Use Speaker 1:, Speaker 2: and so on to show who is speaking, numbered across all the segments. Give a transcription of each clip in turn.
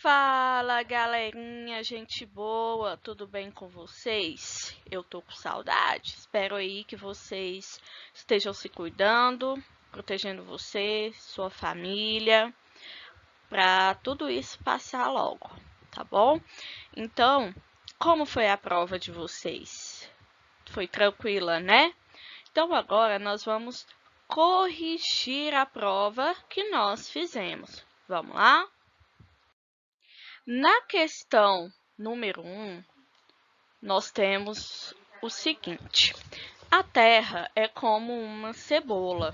Speaker 1: Fala, galerinha, gente boa, tudo bem com vocês? Eu tô com saudade. Espero aí que vocês estejam se cuidando, protegendo você, sua família, para tudo isso passar logo, tá bom? Então, como foi a prova de vocês? Foi tranquila, né? Então agora nós vamos corrigir a prova que nós fizemos. Vamos lá? Na questão número 1, nós temos o seguinte: a Terra é como uma cebola,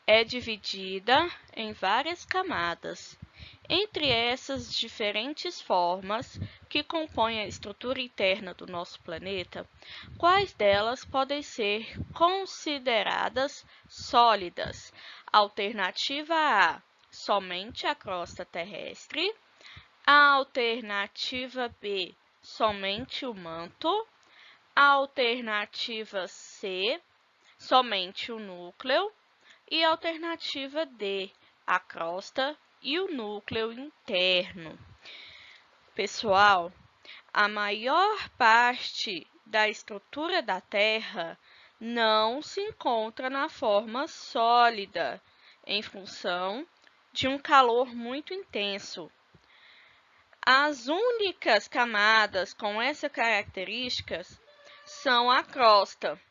Speaker 1: é dividida em várias camadas. Entre essas diferentes formas que compõem a estrutura interna do nosso planeta, quais delas podem ser consideradas sólidas? Alternativa A: somente a crosta terrestre. A alternativa B, somente o manto. A alternativa C, somente o núcleo. E a alternativa D, a crosta e o núcleo interno. Pessoal, a maior parte da estrutura da Terra não se encontra na forma sólida, em função de um calor muito intenso. As únicas camadas com essa característica são a crosta.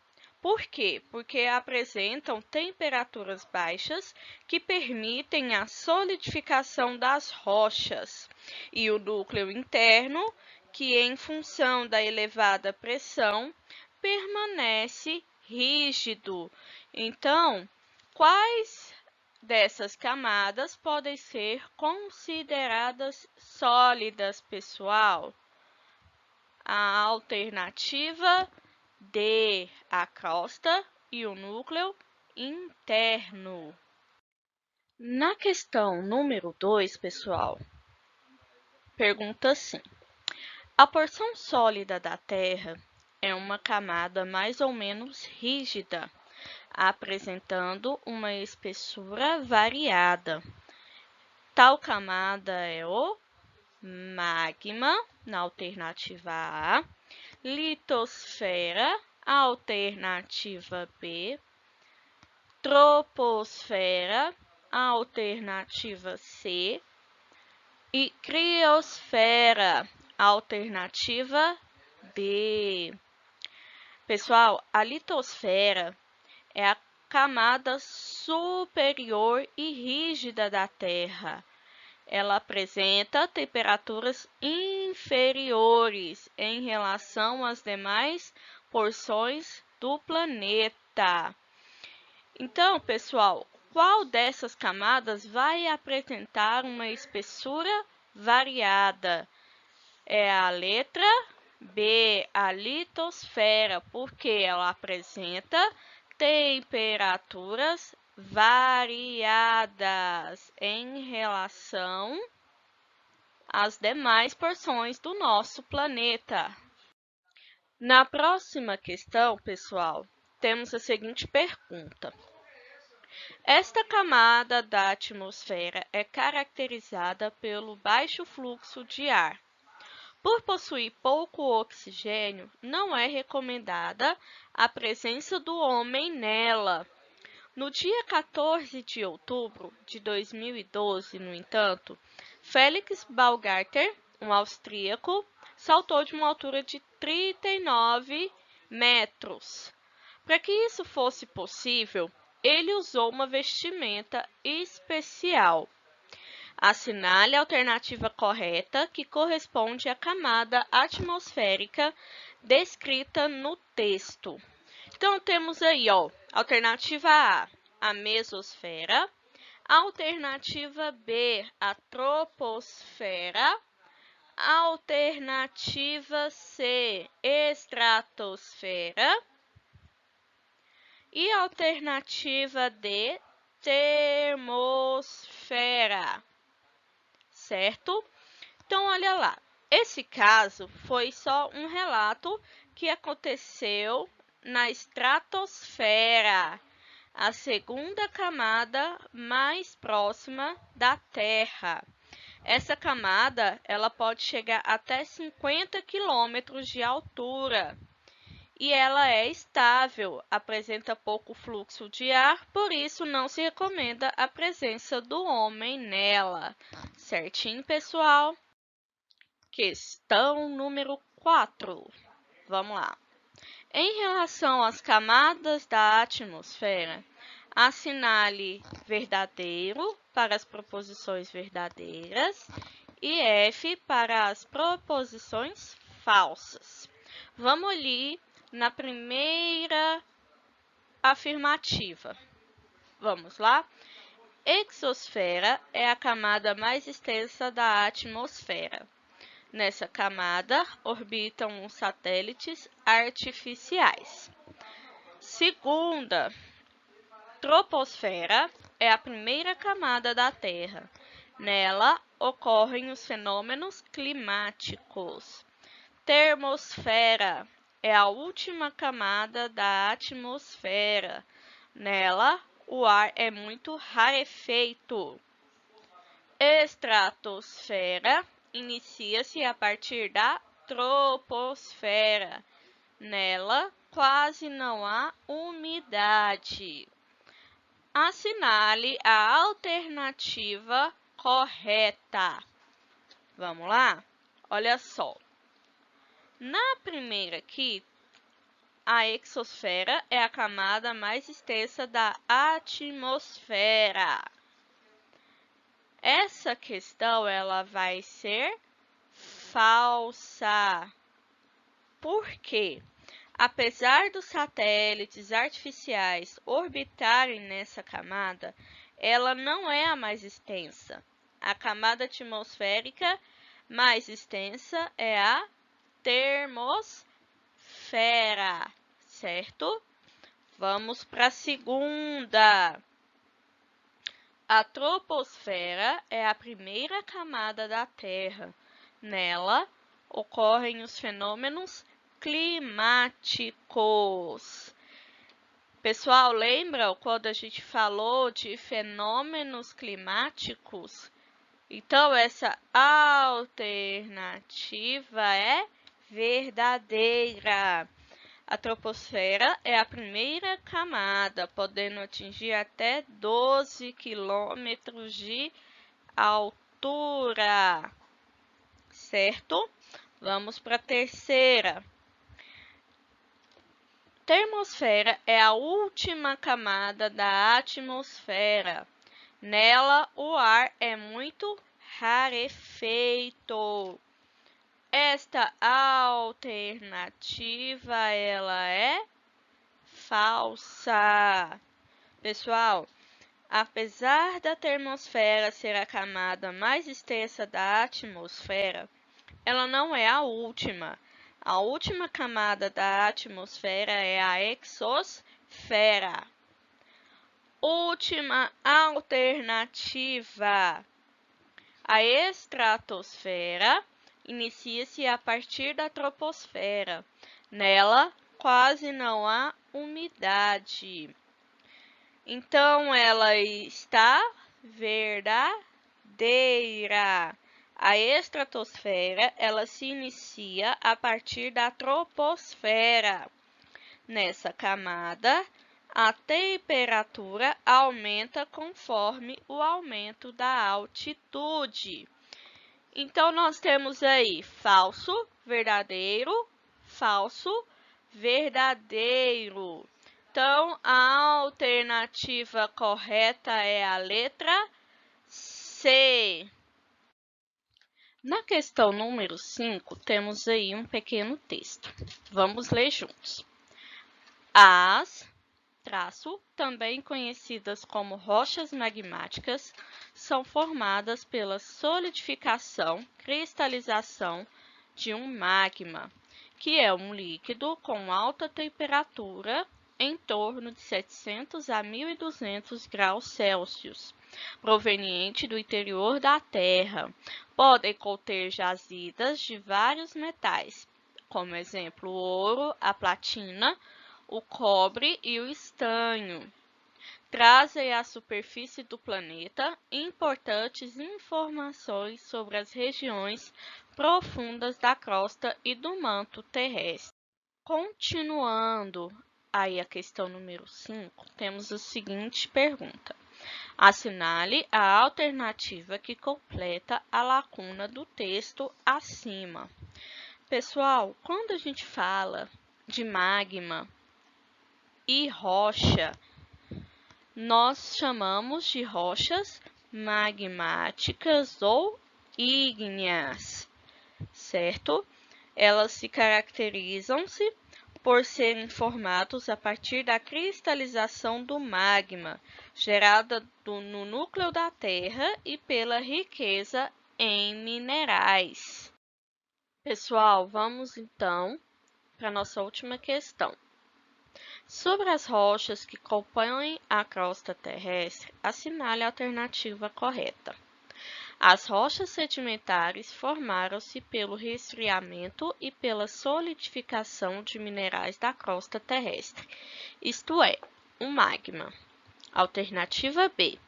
Speaker 1: Por quê? Porque apresentam temperaturas baixas que permitem a solidificação das rochas, e o núcleo interno, que em função da elevada pressão permanece rígido. Então, quais dessas camadas podem ser consideradas sólidas, pessoal? A alternativa D, a crosta e o núcleo interno. Na questão número 2, pessoal, pergunta assim: a porção sólida da Terra é uma camada mais ou menos rígida, apresentando uma espessura variada. Tal camada é o magma, na alternativa A, litosfera, alternativa B, troposfera, alternativa C, e criosfera, alternativa D. Pessoal, a litosfera é a camada superior e rígida da Terra. Ela apresenta temperaturas inferiores em relação às demais porções do planeta. Então, pessoal, qual dessas camadas vai apresentar uma espessura variada? É a letra B, a litosfera, porque ela apresenta temperaturas variadas em relação às demais porções do nosso planeta. Na próxima questão, pessoal, temos a seguinte pergunta: esta camada da atmosfera é caracterizada pelo baixo fluxo de ar. Por possuir pouco oxigênio, não é recomendada a presença do homem nela. No dia 14 de outubro de 2012, no entanto, Felix Baumgartner, um austríaco, saltou de uma altura de 39 metros. Para que isso fosse possível, ele usou uma vestimenta especial. Assinale a alternativa correta, que corresponde à camada atmosférica descrita no texto. Então, temos aí, alternativa A mesosfera, alternativa B, a troposfera, alternativa C, estratosfera e alternativa D, termosfera, certo? Então, olha lá, esse caso foi só um relato que aconteceu na estratosfera, a segunda camada mais próxima da Terra. Essa camada ela pode chegar até 50 quilômetros de altura e ela é estável, apresenta pouco fluxo de ar, por isso não se recomenda a presença do homem nela. Certinho, pessoal? Questão número 4. Vamos lá. Em relação às camadas da atmosfera, assinale verdadeiro para as proposições verdadeiras e F para as proposições falsas. Vamos ali na primeira afirmativa. Vamos lá? Exosfera é a camada mais extensa da atmosfera. Nessa camada orbitam os satélites artificiais. Segunda, troposfera é a primeira camada da Terra. Nela ocorrem os fenômenos climáticos. Termosfera é a última camada da atmosfera. Nela, o ar é muito rarefeito. Estratosfera inicia-se a partir da troposfera. Nela, quase não há umidade. Assinale a alternativa correta. Vamos lá? Olha só. Na primeira aqui, a exosfera é a camada mais extensa da atmosfera. Essa questão ela vai ser falsa. Por quê? Apesar dos satélites artificiais orbitarem nessa camada, ela não é a mais extensa. A camada atmosférica mais extensa é a termosfera, certo? Vamos para a segunda. A troposfera é a primeira camada da Terra. Nela ocorrem os fenômenos climáticos. Pessoal, lembra quando a gente falou de fenômenos climáticos? Então, essa alternativa é verdadeira. A troposfera é a primeira camada, podendo atingir até 12 quilômetros de altura, certo? Vamos para a terceira. Termosfera é a última camada da atmosfera. Nela, o ar é muito rarefeito. Esta alternativa ela é falsa. Pessoal, apesar da termosfera ser a camada mais extensa da atmosfera, ela não é a última. A última camada da atmosfera é a exosfera. Última alternativa. A estratosfera inicia-se a partir da troposfera. Nela, quase não há umidade. Então, ela está verdadeira. A estratosfera, ela se inicia a partir da troposfera. Nessa camada, a temperatura aumenta conforme o aumento da altitude. Então, nós temos aí falso, verdadeiro, verdadeiro. Então, a alternativa correta é a letra C. Na questão número 5, temos aí um pequeno texto. Vamos ler juntos. As também conhecidas como rochas magmáticas, são formadas pela solidificação, cristalização de um magma, que é um líquido com alta temperatura, em torno de 700 a 1200 graus Celsius, proveniente do interior da Terra. Podem conter jazidas de vários metais, como exemplo o ouro, a platina, o cobre e o estanho. trazem à superfície do planeta importantes informações sobre as regiões profundas da crosta e do manto terrestre. Continuando aí a questão número 5, temos a seguinte pergunta. Assinale a alternativa que completa a lacuna do texto acima. Pessoal, quando a gente fala de magma e rocha, nós chamamos de rochas magmáticas ou ígneas, certo? Elas se caracterizam-se por serem formados a partir da cristalização do magma, gerada no núcleo da Terra e pela riqueza em minerais. Pessoal, vamos então para a nossa última questão. Sobre as rochas que compõem a crosta terrestre, assinale a alternativa correta. As rochas sedimentares formaram-se pelo resfriamento e pela solidificação de minerais da crosta terrestre, isto é, o magma. Alternativa B.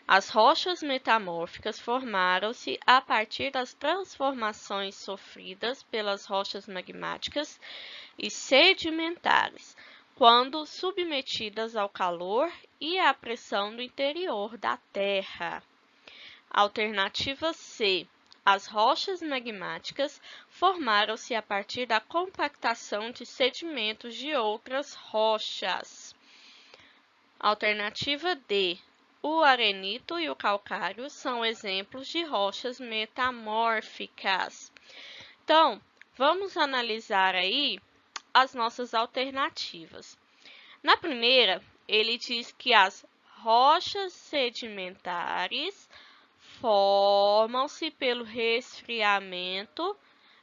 Speaker 1: As rochas metamórficas formaram-se a partir das transformações sofridas pelas rochas magmáticas e sedimentares, quando submetidas ao calor e à pressão do interior da Terra. Alternativa C. As rochas magmáticas formaram-se a partir da compactação de sedimentos de outras rochas. Alternativa D. O arenito e o calcário são exemplos de rochas metamórficas. Então, vamos analisar aí as nossas alternativas. Na primeira, ele diz que as rochas sedimentares formam-se pelo resfriamento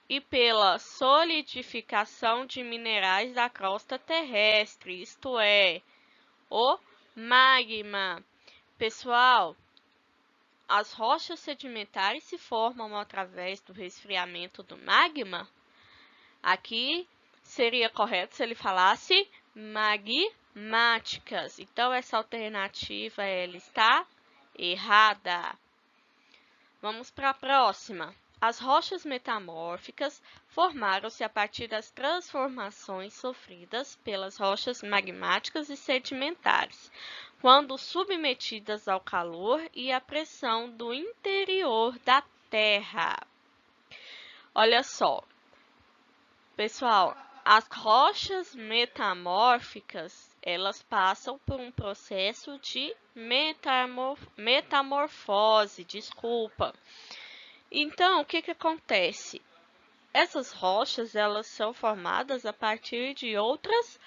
Speaker 1: e pela solidificação de minerais da crosta terrestre, isto é, o magma. Pessoal, as rochas sedimentares se formam através do resfriamento do magma? Aqui seria correto se ele falasse magmáticas. Então, essa alternativa ela está errada. Vamos para a próxima. As rochas metamórficas formaram-se a partir das transformações sofridas pelas rochas magmáticas e sedimentares, quando submetidas ao calor e à pressão do interior da Terra. Olha só, pessoal, as rochas metamórficas, elas passam por um processo de metamorfose, Então, o que acontece? Essas rochas, elas são formadas a partir de outras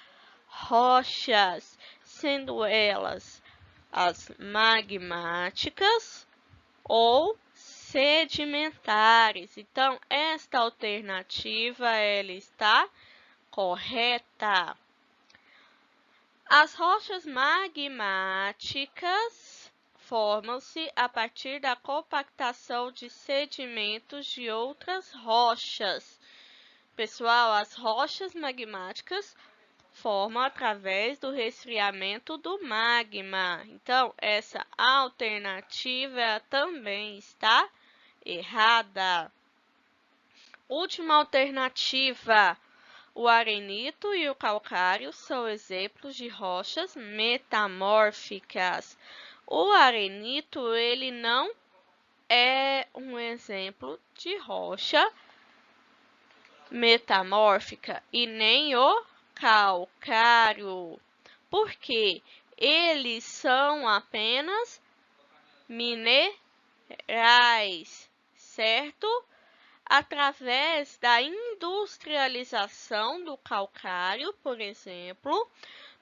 Speaker 1: rochas, sendo elas as magmáticas ou sedimentares. Então, esta alternativa ela está correta. As rochas magmáticas formam-se a partir da compactação de sedimentos de outras rochas. Pessoal, as rochas magmáticas formam através do resfriamento do magma. Então, essa alternativa também está errada. Última alternativa. O arenito e o calcário são exemplos de rochas metamórficas. O arenito, ele não é um exemplo de rocha metamórfica e nem o calcário, porque eles são apenas minerais, certo? Através da industrialização do calcário, por exemplo,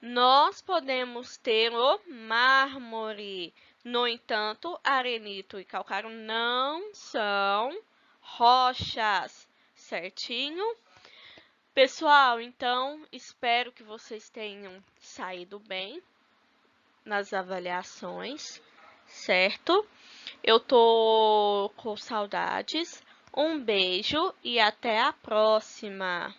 Speaker 1: nós podemos ter o mármore. No entanto, arenito e calcário não são rochas, certinho? Pessoal, então, espero que vocês tenham saído bem nas avaliações, certo? Eu tô com saudades. Um beijo e até a próxima!